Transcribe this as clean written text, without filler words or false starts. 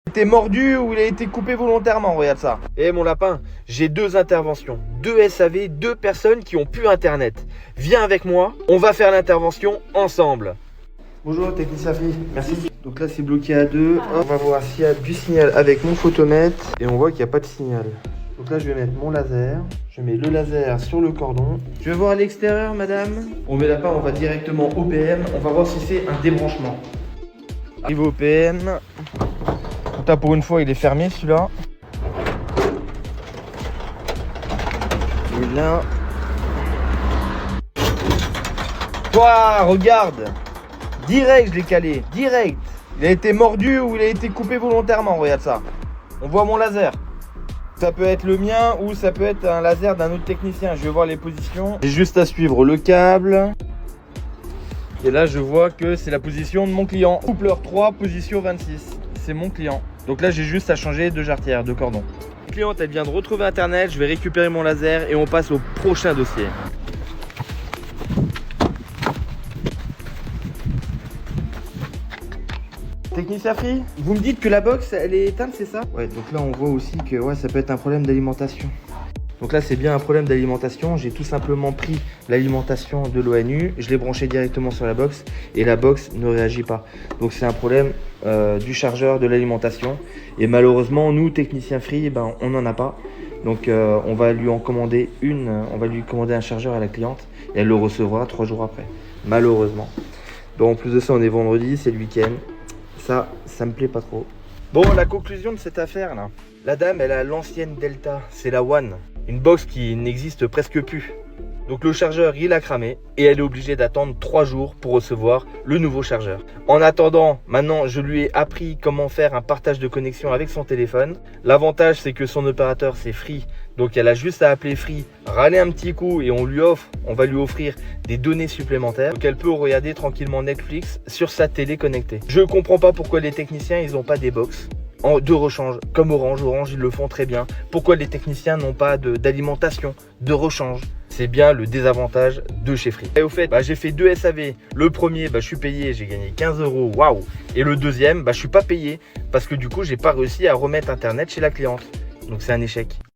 été mordu ou il a été coupé volontairement, regarde ça. Eh mon lapin, j'ai 2 interventions, 2 SAV, 2 personnes qui ont plus internet. Viens avec moi, on va faire l'intervention ensemble. Bonjour technicien Free, merci. Donc là c'est bloqué à 2, on va voir s'il y a du signal avec mon photomètre et on voit qu'il n'y a pas de signal. Donc là je vais mettre mon laser, je mets le laser sur le cordon. Je vais voir à l'extérieur madame. On met la part, on va directement au PM, on va voir si c'est un débranchement. Arrive au PM. Là pour une fois il est fermé celui-là. Et là. Toi, regarde. Direct je l'ai calé, direct. Il a été mordu ou il a été coupé volontairement, regarde ça. On voit mon laser. Ça peut être le mien ou ça peut être un laser d'un autre technicien. Je vais voir les positions. J'ai juste à suivre le câble. Et là je vois que c'est la position de mon client. Coupleur 3, position 26. C'est mon client. Donc là j'ai juste à changer de jarretière, de cordon. La cliente elle vient de retrouver internet, je vais récupérer mon laser et on passe au prochain dossier. Technicien Free, vous me dites que la box elle est éteinte, c'est ça? Ouais, donc là on voit aussi que ouais, ça peut être un problème d'alimentation. Donc là c'est bien un problème d'alimentation, j'ai tout simplement pris l'alimentation de l'ONU, je l'ai branché directement sur la box et la box ne réagit pas. Donc c'est un problème du chargeur de l'alimentation et malheureusement nous techniciens Free, ben, on n'en a pas. Donc on va lui en commander on va lui commander un chargeur à la cliente et elle le recevra 3 jours après, malheureusement. Donc en plus de ça on est vendredi, c'est le week-end. Ça me plaît pas trop. Bon, la conclusion de cette affaire là. La dame, elle a l'ancienne Delta, c'est la One. Une box qui n'existe presque plus. Donc le chargeur, il a cramé et elle est obligée d'attendre 3 jours pour recevoir le nouveau chargeur. En attendant, maintenant, je lui ai appris comment faire un partage de connexion avec son téléphone. L'avantage, c'est que son opérateur, c'est Free. Donc elle a juste à appeler Free, râler un petit coup et on va lui offrir des données supplémentaires. Donc elle peut regarder tranquillement Netflix sur sa télé connectée. Je comprends pas pourquoi les techniciens, ils n'ont pas des box de rechange comme Orange. Orange, ils le font très bien. Pourquoi les techniciens n'ont pas d'alimentation, de rechange? C'est bien le désavantage de chez Free. Et au fait, j'ai fait 2 SAV. Le premier, je suis payé, j'ai gagné 15 €, waouh. Et le deuxième, je suis pas payé parce que du coup, j'ai pas réussi à remettre internet chez la cliente. Donc c'est un échec.